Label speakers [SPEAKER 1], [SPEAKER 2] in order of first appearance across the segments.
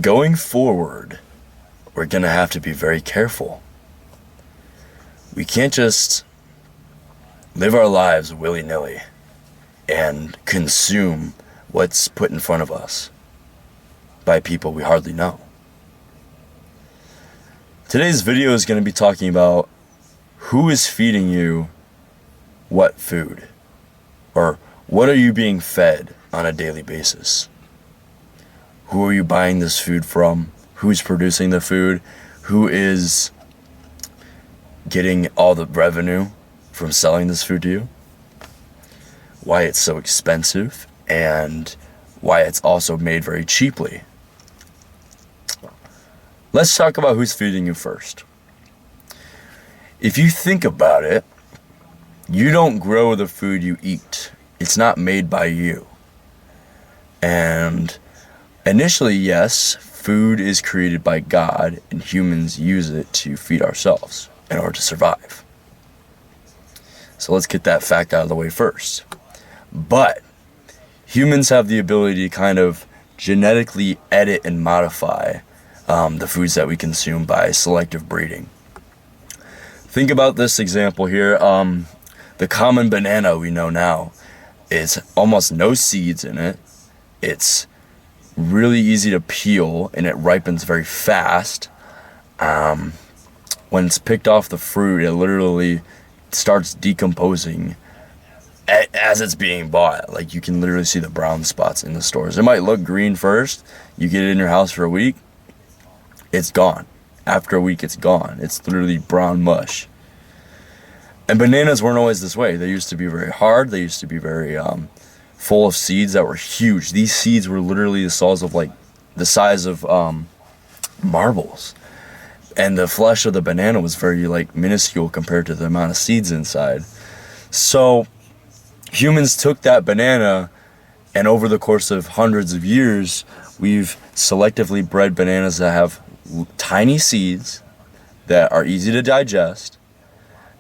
[SPEAKER 1] going forward, we're going to have to be very careful. We can't just live our lives willy-nilly and consume what's put in front of us by people we hardly know. Today's video is going to be talking about who is feeding you what food, or what are you being fed on a daily basis? Who are you buying this food from? Who's producing the food? Who is getting all the revenue from selling this food to you? Why it's so expensive, and why it's also made very cheaply. Let's talk about who's feeding you first. If you think about it, you don't grow the food you eat. It's not made by you. And initially, yes, food is created by God, and humans use it to feed ourselves in order to survive. So let's get that fact out of the way first. But humans have the ability to kind of genetically edit and modify the foods that we consume by selective breeding. Think about this example here. The common banana we know now is almost no seeds in it. It's really easy to peel, and it ripens very fast. When it's picked off the fruit, it literally starts decomposing as it's being bought. Like, you can literally see the brown spots in the stores. It might look green first. You get it in your house for a week, it's gone. After a week, it's gone. It's literally brown mush. And bananas weren't always this way. They used to be very hard. They used to be very full of seeds that were huge. These seeds were literally the size of marbles. And the flesh of the banana was very minuscule compared to the amount of seeds inside. So humans took that banana, and over the course of hundreds of years, we've selectively bred bananas that have tiny seeds that are easy to digest.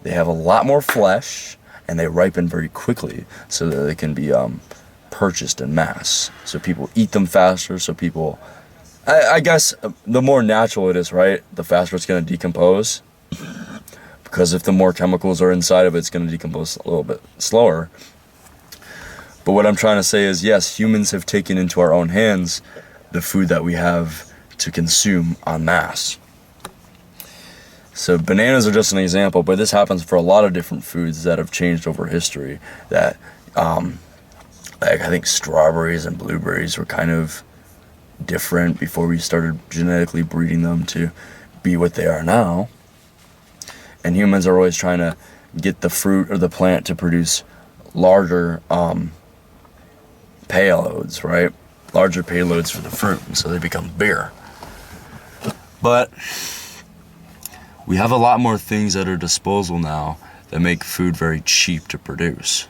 [SPEAKER 1] They have a lot more flesh, and they ripen very quickly so that they can be purchased in mass. So people eat them faster, so people... I guess the more natural it is, right, the faster it's going to decompose. Because if the more chemicals are inside of it, it's going to decompose a little bit slower. But what I'm trying to say is, yes, humans have taken into our own hands the food that we have to consume en masse. So bananas are just an example, but this happens for a lot of different foods that have changed over history. That, I think strawberries and blueberries were kind of different before we started genetically breeding them to be what they are now. And humans are always trying to get the fruit or the plant to produce larger payloads, right? Larger payloads for the fruit, and so they become bigger. But we have a lot more things at our disposal now that make food very cheap to produce.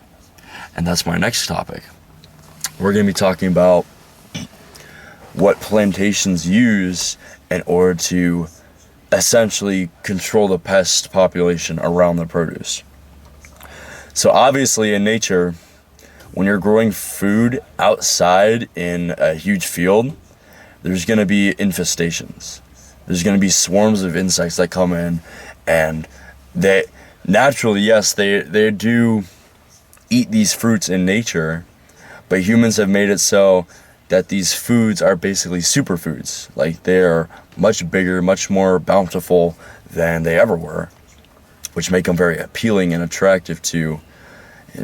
[SPEAKER 1] And that's my next topic. We're going to be talking about what plantations use in order to essentially control the pest population around the produce. So obviously in nature, when you're growing food outside in a huge field, there's going to be infestations. There's going to be swarms of insects that come in, and they naturally, yes, they do eat these fruits in nature, but humans have made it so that these foods are basically superfoods. Like, they're much bigger, much more bountiful than they ever were, which make them very appealing and attractive to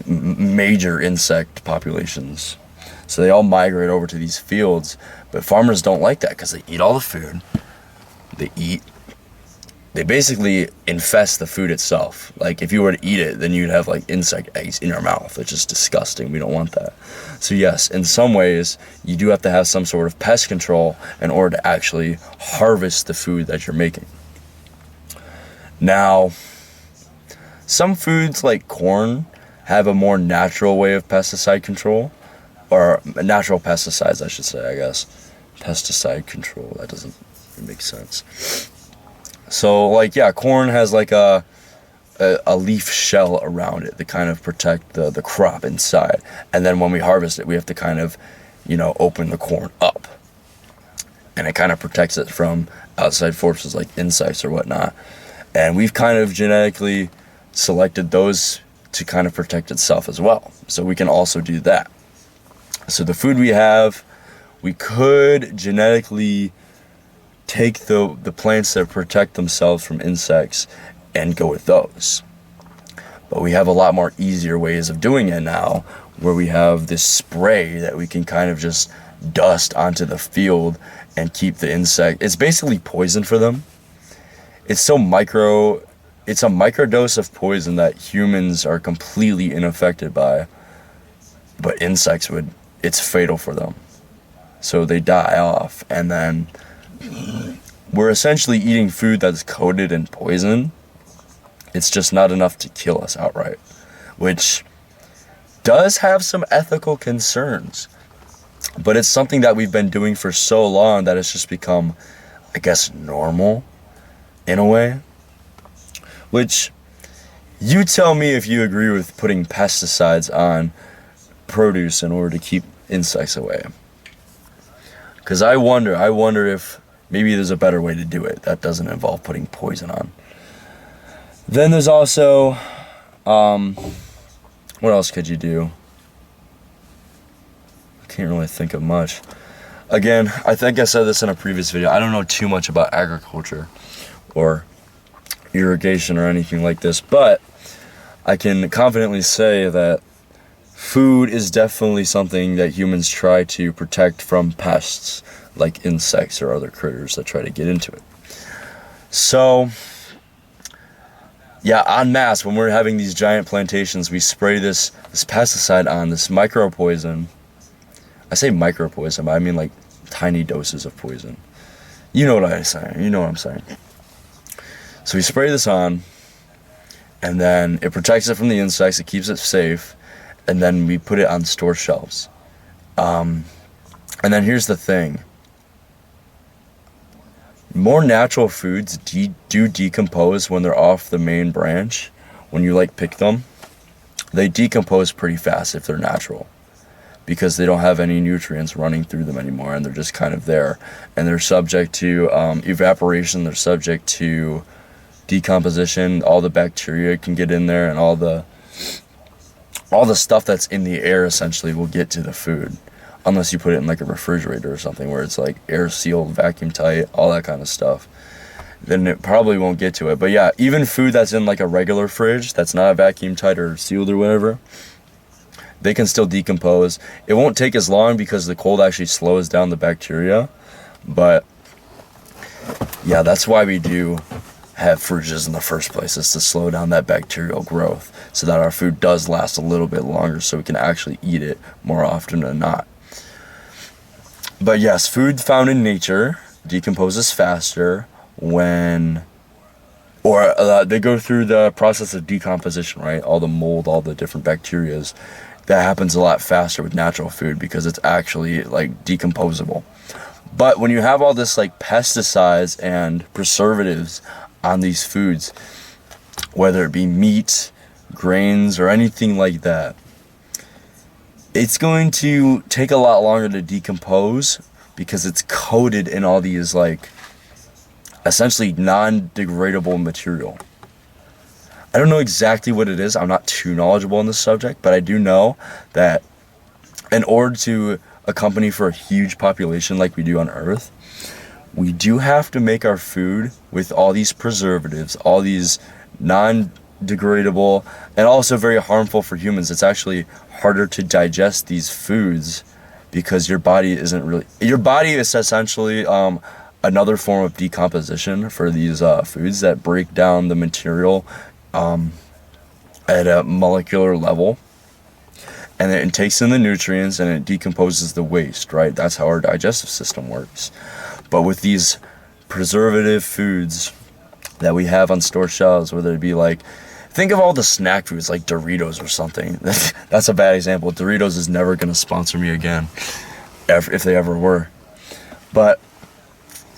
[SPEAKER 1] major insect populations. So they all migrate over to these fields, but farmers don't like that because they eat all the food. They basically infest the food itself. Like, if you were to eat it, then you'd have insect eggs in your mouth. It's just disgusting. We don't want that. So yes, in some ways, you do have to have some sort of pest control in order to actually harvest the food that you're making. Now, some foods like corn have a more natural way of pesticide control, or natural pesticides, I should say, I guess. Pesticide control, that doesn't make sense. So, corn has a leaf shell around it to kind of protect the crop inside. And then when we harvest it, we have to kind of, open the corn up. and it kind of protects it from outside forces like insects or whatnot. And we've kind of genetically selected those to kind of protect itself as well. So we can also do that. So the food we have, we could genetically take the plants that protect themselves from insects and go with those. But we have a lot more easier ways of doing it now, where we have this spray that we can kind of just dust onto the field and keep the insect. It's basically poison for them. It's a microdose of poison that humans are completely unaffected by, but insects it's fatal for them. So they die off, and then we're essentially eating food that's coated in poison. It's just not enough to kill us outright, which does have some ethical concerns. But it's something that we've been doing for so long that it's just become, I guess, normal in a way. Which, you tell me if you agree with putting pesticides on produce in order to keep insects away. Because I wonder if maybe there's a better way to do it that doesn't involve putting poison on. Then there's also, what else could you do? I can't really think of much. Again, I think I said this in a previous video. I don't know too much about agriculture or irrigation or anything like this, but I can confidently say that food is definitely something that humans try to protect from pests like insects or other critters that try to get into it. So yeah, en masse, when we're having these giant plantations, we spray this pesticide on, this micro poison. I say micro poison, but I mean like tiny doses of poison. You know what I'm saying. You know what I'm saying. So we spray this on, and then it protects it from the insects, it keeps it safe, and then we put it on store shelves. And then here's the thing. More natural foods do decompose when they're off the main branch. When you pick them, they decompose pretty fast if they're natural, because they don't have any nutrients running through them anymore, and they're just kind of there, and they're subject to evaporation. They're subject to decomposition. All the bacteria can get in there, and all the stuff that's in the air essentially will get to the food, unless you put it in a refrigerator or something where it's air sealed, vacuum tight, all that kind of stuff. Then it probably won't get to it. But yeah, even food that's in a regular fridge that's not vacuum tight or sealed or whatever, they can still decompose. It won't take as long because the cold actually slows down the bacteria. But yeah, that's why we do have fridges in the first place, is to slow down that bacterial growth so that our food does last a little bit longer, so we can actually eat it more often than not. But yes, food found in nature decomposes faster when, they go through the process of decomposition, right? All the mold, all the different bacterias. That happens a lot faster with natural food because it's actually decomposable. But when you have all this pesticides and preservatives on these foods, whether it be meat, grains, or anything like that, it's going to take a lot longer to decompose because it's coated in all these essentially non-degradable material. I don't know exactly what it is. I'm not too knowledgeable on this subject, but I do know that in order to accompany for a huge population like we do on Earth, we do have to make our food with all these preservatives, all these non-degradable, and also very harmful for humans. It's actually harder to digest these foods because your body is essentially another form of decomposition for these foods that break down the material at a molecular level, and it takes in the nutrients and it decomposes the waste, right? That's how our digestive system works. But with these preservative foods that we have on store shelves, whether it be think of all the snack foods like Doritos or something. That's a bad example. Doritos is never going to sponsor me again, if they ever were. But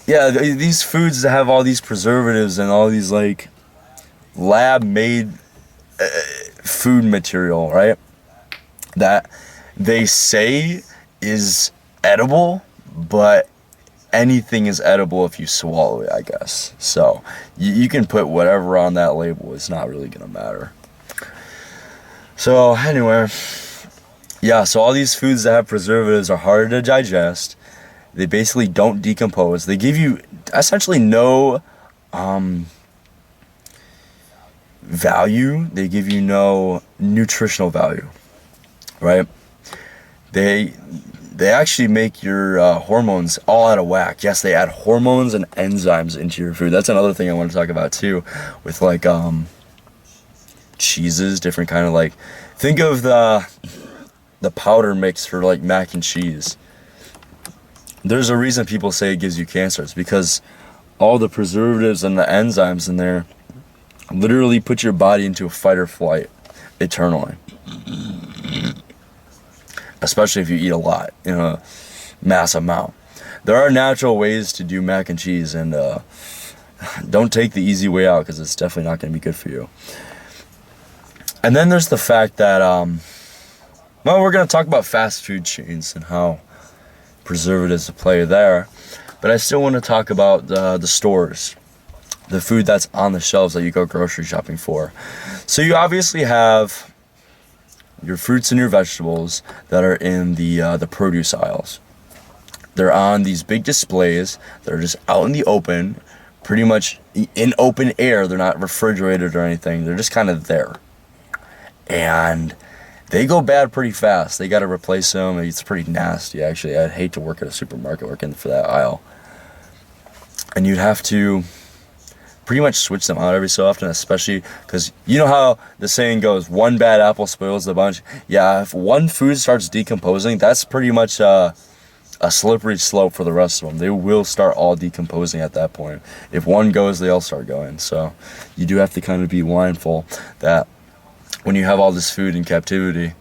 [SPEAKER 1] yeah, these foods that have all these preservatives and all these lab-made food material, right? That they say is edible, but anything is edible if you swallow it, I guess. So you can put whatever on that label. It's not really gonna matter. So anyway, yeah, so all these foods that have preservatives are harder to digest. They basically don't decompose. They give you essentially no value. They give you no nutritional value, right? They actually make your hormones all out of whack. Yes, they add hormones and enzymes into your food. That's another thing I want to talk about too, with like cheeses, different kind of like, think of the powder mix for like mac and cheese. There's a reason people say it gives you cancer. It's because all the preservatives and the enzymes in there literally put your body into a fight or flight eternally. Especially if you eat a lot in a mass amount. There are natural ways to do mac and cheese, and don't take the easy way out, because it's definitely not going to be good for you. And then there's the fact that, well, we're going to talk about fast food chains and how preservatives play there, but I still want to talk about the stores, the food that's on the shelves that you go grocery shopping for. So you obviously have your fruits and your vegetables that are in the produce aisles. They're on these big displays. They're just out in the open, pretty much in open air. They're not refrigerated or anything. They're just kind of there. And they go bad pretty fast. They got to replace them. It's pretty nasty, actually. I'd hate to work at a supermarket working for that aisle. And you'd have to pretty much switch them out every so often, especially because you know how the saying goes, one bad apple spoils the bunch. Yeah, if one food starts decomposing, that's pretty much a slippery slope for the rest of them. They will start all decomposing at that point. If one goes, they all start going. So you do have to kind of be mindful that when you have all this food in captivity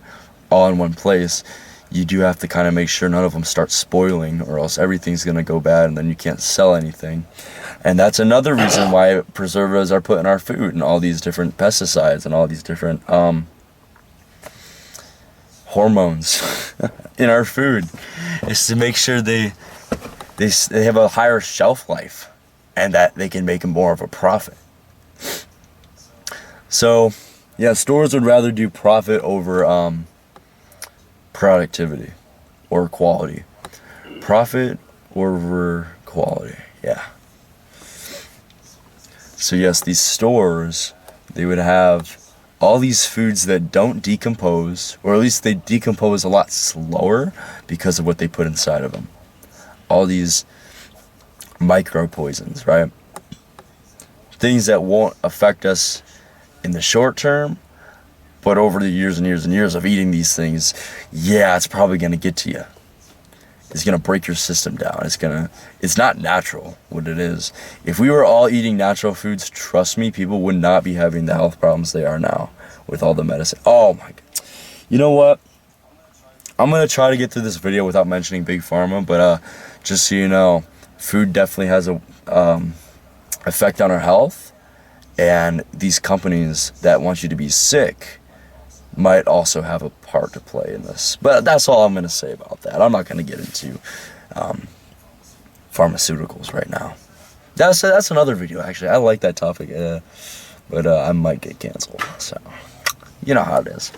[SPEAKER 1] all in one place, you do have to kind of make sure none of them start spoiling, or else everything's going to go bad and then you can't sell anything. And that's another reason why preservatives are put in our food, and all these different pesticides and all these different hormones in our food, is to make sure they have a higher shelf life and that they can make more of a profit. So yeah, stores would rather do profit over productivity or quality. Profit over quality, yeah. So yes, these stores, they would have all these foods that don't decompose, or at least they decompose a lot slower because of what they put inside of them. All these micro poisons, right? Things that won't affect us in the short term, but over the years and years and years of eating these things, yeah, it's probably going to get to you. It's going to break your system down. It's not natural what it is. If we were all eating natural foods, trust me, people would not be having the health problems they are now with all the medicine. Oh my God. You know what? I'm going to try to get through this video without mentioning Big Pharma, but just so you know, food definitely has a effect on our health, and these companies that want you to be sick might also have a part to play in this. But that's all I'm going to say about that. I'm not going to get into pharmaceuticals right now. That's another video, actually. I like that topic, but I might get canceled. So, you know how it is.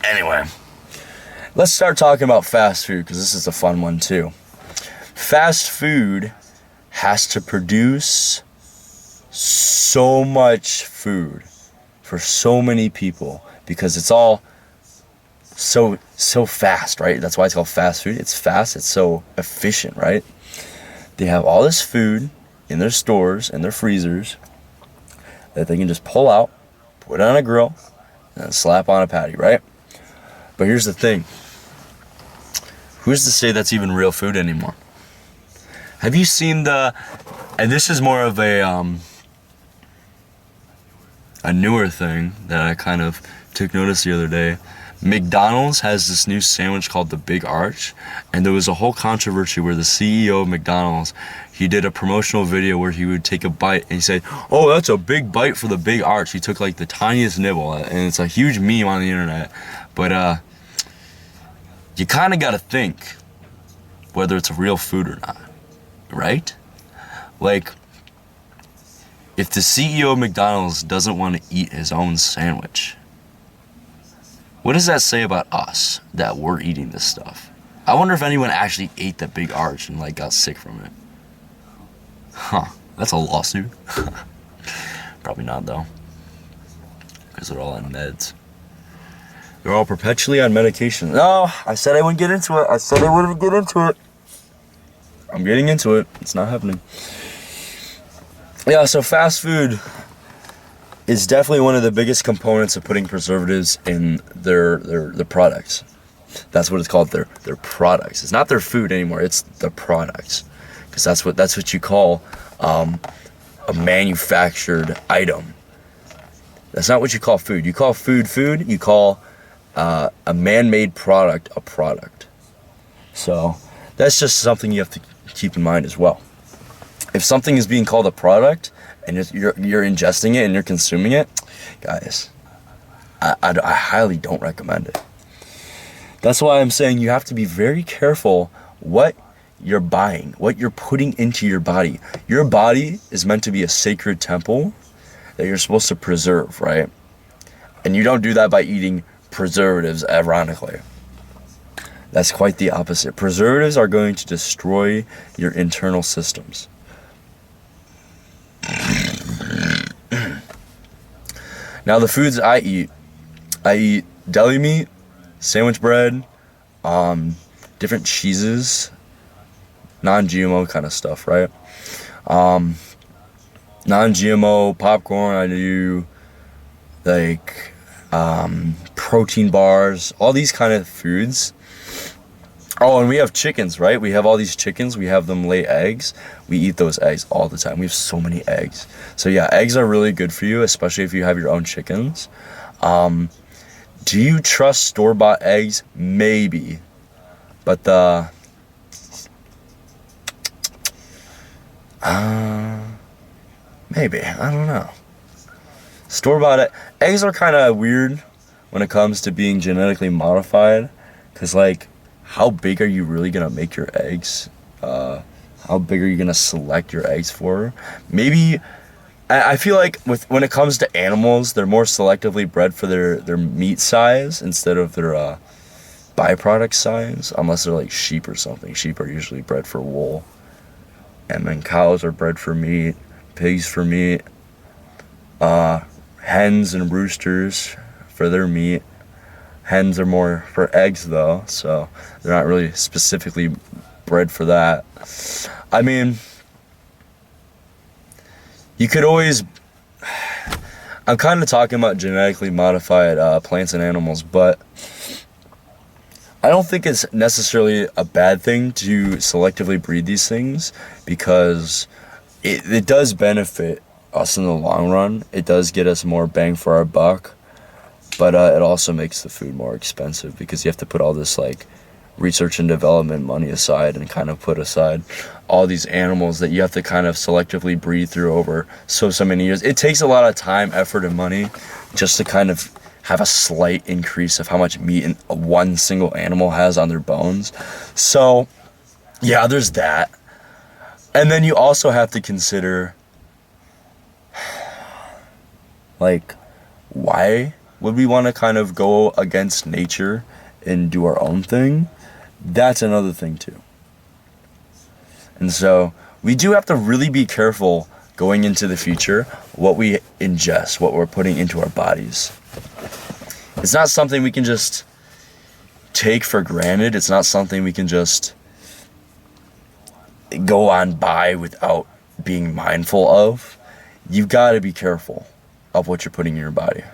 [SPEAKER 1] Anyway, let's start talking about fast food, because this is a fun one too. Fast food has to produce so much food for so many people, because it's all so fast, right? That's why it's called fast food. It's fast, it's so efficient, right? They have all this food in their stores, in their freezers, that they can just pull out, put it on a grill, and slap on a patty, right? But here's the thing. Who's to say that's even real food anymore? Have you seen and this is more of a newer thing that I kind of took notice the other day. McDonald's has this new sandwich called the Big Arch, and there was a whole controversy where the CEO of McDonald's, he did a promotional video where he would take a bite and he said, "Oh, that's a big bite for the Big Arch." He took like the tiniest nibble, and it's a huge meme on the internet. But you kind of got to think whether it's real food or not. right? Like, if the CEO of McDonald's doesn't want to eat his own sandwich, what does that say about us that we're eating this stuff? I wonder if anyone actually ate the big arch and like got sick from it. Huh, that's a lawsuit. Probably not though, because they're all on meds. They're all perpetually on medication. No, I said I wouldn't get into it. I said I wouldn't get into it. I'm getting into it. It's not happening. Yeah, so fast food is definitely one of the biggest components of putting preservatives in their products. That's what it's called, their products. It's not their food anymore, it's the products. Because that's what you call a manufactured item. That's not what you call food. You call food food, you call a man-made product a product. So that's just something you have to keep in mind as well. If something is being called a product and you're ingesting it and you're consuming it, guys, I highly don't recommend it. That's why I'm saying you have to be very careful what you're buying, what you're putting into your body. Your body is meant to be a sacred temple that you're supposed to preserve, right? And you don't do that by eating preservatives, ironically. That's quite the opposite. Preservatives are going to destroy your internal systems. Now the foods I eat deli meat, sandwich bread, different cheeses, non-GMO kind of stuff, right? Non-GMO popcorn, I do like protein bars, all these kind of foods. Oh, and we have chickens, right? We have all these chickens. We have them lay eggs. We eat those eggs all the time. We have so many eggs. So yeah, eggs are really good for you, especially if you have your own chickens. Do you trust store-bought eggs? Maybe. But maybe. I don't know. Store-bought eggs are kind of weird when it comes to being genetically modified. Because, like, how big are you really going to make your eggs? How big are you going to select your eggs for? Maybe, I feel like when it comes to animals, they're more selectively bred for their meat size instead of their byproduct size, unless they're like sheep or something. Sheep are usually bred for wool. And then cows are bred for meat, pigs for meat, hens and roosters for their meat. Hens are more for eggs though, so they're not really specifically bred for that. I mean, you could always, I'm kind of talking about genetically modified plants and animals, but I don't think it's necessarily a bad thing to selectively breed these things, because it does benefit us in the long run. It does get us more bang for our buck. But it also makes the food more expensive, because you have to put all this like research and development money aside and kind of put aside all these animals that you have to kind of selectively breed through over so many years. It takes a lot of time, effort, and money just to kind of have a slight increase of how much meat one single animal has on their bones. So yeah, there's that. And then you also have to consider, like, why would we want to kind of go against nature and do our own thing? That's another thing too. And so we do have to really be careful going into the future what we ingest, what we're putting into our bodies. It's not something we can just take for granted. It's not something we can just go on by without being mindful of. You've got to be careful of what you're putting in your body.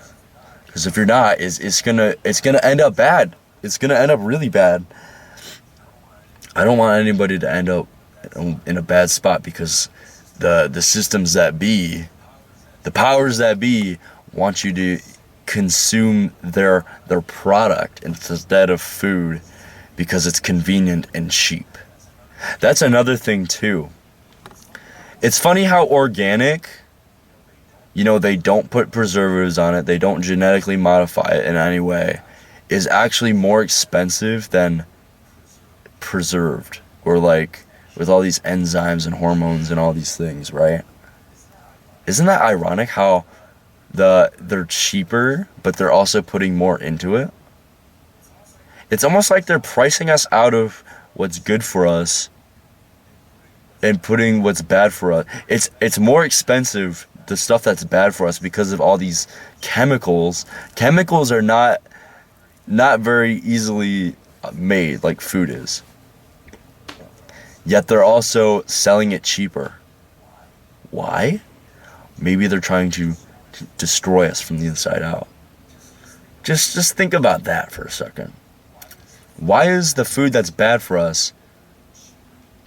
[SPEAKER 1] Because if you're not, it's gonna end up bad. It's gonna end up really bad. I don't want anybody to end up in a bad spot, because the systems that be, the powers that be, want you to consume their product instead of food because it's convenient and cheap. That's another thing too. It's funny how organic, you know, they don't put preservatives on it, they don't genetically modify it in any way, is actually more expensive than preserved, or like with all these enzymes and hormones and all these things, right? Isn't that ironic how they're cheaper, but they're also putting more into it? It's almost like they're pricing us out of what's good for us and putting what's bad for us. It's more expensive, the stuff that's bad for us, because of all these chemicals. Chemicals are not very easily made like food is. Yet they're also selling it cheaper. Why? Maybe they're trying to destroy us from the inside out. Just think about that for a second. Why is the food that's bad for us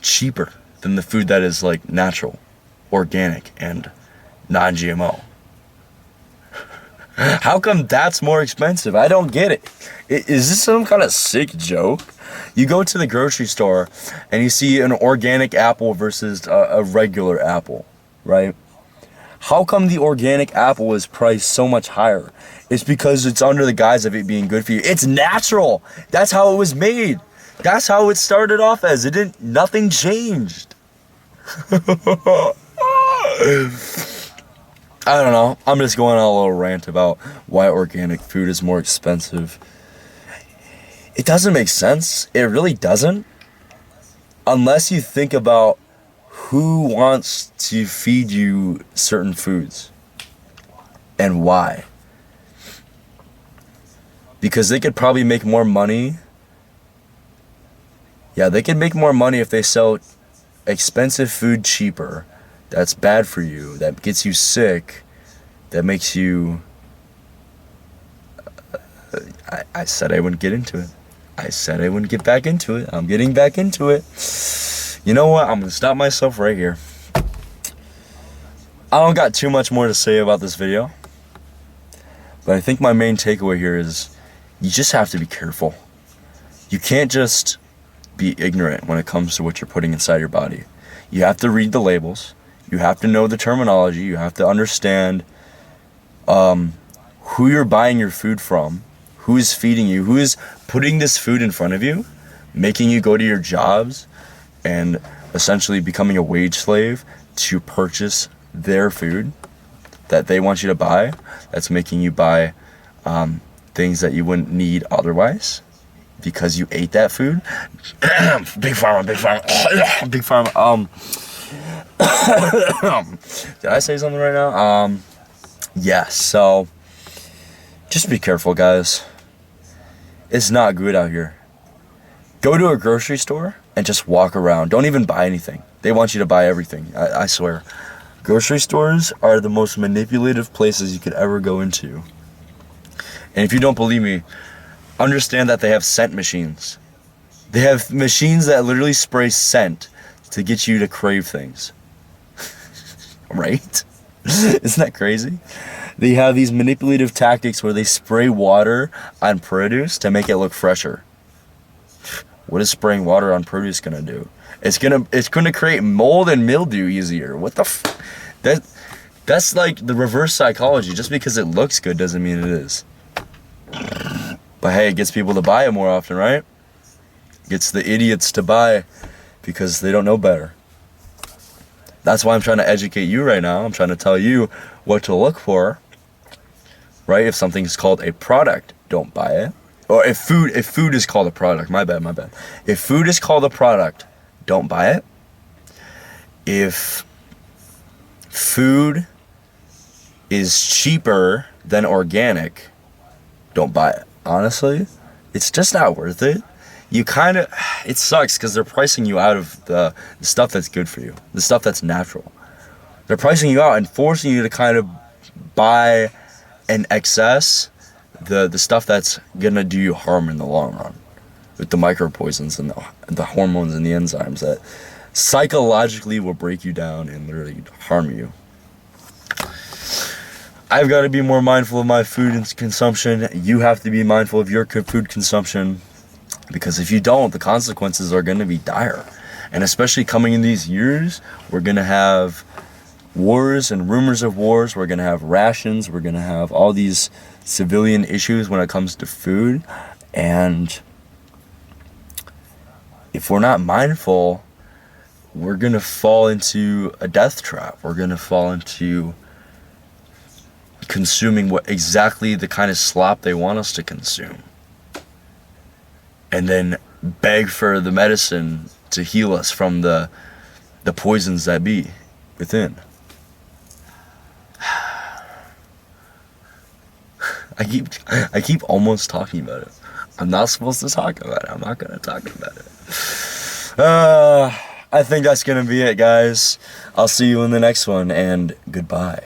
[SPEAKER 1] cheaper than the food that is like natural, organic, and non-GMO? How come that's more expensive? I don't get it. Is this some kind of sick joke? You go to the grocery store and you see an organic apple versus a regular apple, right? How come the organic apple is priced so much higher? It's because it's under the guise of it being good for you. It's natural. That's how it was made. That's how it started off as. Nothing changed. I don't know. I'm just going on a little rant about why organic food is more expensive. It doesn't make sense. It really doesn't. Unless you think about who wants to feed you certain foods and why. Because they could probably make more money. Yeah, they could make more money if they sell expensive food cheaper. That's bad for you. That gets you sick. That makes you... I said I wouldn't get into it. I said I wouldn't get back into it. I'm getting back into it. You know what? I'm going to stop myself right here. I don't got too much more to say about this video. But I think my main takeaway here is you just have to be careful. You can't just be ignorant when it comes to what you're putting inside your body. You have to read the labels. You have to know the terminology. You have to understand who you're buying your food from, who is feeding you, who is putting this food in front of you, making you go to your jobs, and essentially becoming a wage slave to purchase their food that they want you to buy. That's making you buy things that you wouldn't need otherwise because you ate that food. Big pharma, big pharma, big pharma. Did I say something right now? Yeah, so just be careful, guys. It's not good out here. Go to a grocery store and just walk around. Don't even buy anything. They want you to buy everything. I swear. Grocery stores are the most manipulative places you could ever go into. And if you don't believe me, understand that they have scent machines. They have machines that literally spray scent to get you to crave things. Right? Isn't that crazy? They have these manipulative tactics where they spray water on produce to make it look fresher. What is spraying water on produce gonna do? It's gonna create mold and mildew easier. What the that's like the reverse psychology. Just because it looks good doesn't mean it is. But hey, it gets people to buy it more often, right? Gets the idiots to buy because they don't know better. That's why I'm trying to educate you right now. I'm trying to tell you what to look for, right? If something's called a product, don't buy it. Or if food is called a product, my bad. If food is called a product, don't buy it. If food is cheaper than organic, don't buy it. Honestly, it's just not worth it. It sucks because they're pricing you out of the stuff that's good for you, the stuff that's natural. They're pricing you out and forcing you to kind of buy in excess the stuff that's gonna do you harm in the long run, with the micropoisons and the hormones and the enzymes that psychologically will break you down and literally harm you. I've got to be more mindful of my food consumption. You have to be mindful of your food consumption, because if you don't, the consequences are going to be dire. And especially coming in these years, we're going to have wars and rumors of wars. We're going to have rations. We're going to have all these civilian issues when it comes to food. And if we're not mindful, we're gonna fall into a death trap. We're gonna fall into consuming what exactly the kind of slop they want us to consume, and then beg for the medicine to heal us from the poisons that be within. I keep almost talking about it. I'm not supposed to talk about it. I'm not gonna talk about it. I think that's gonna be it, guys. I'll see you in the next one, and goodbye.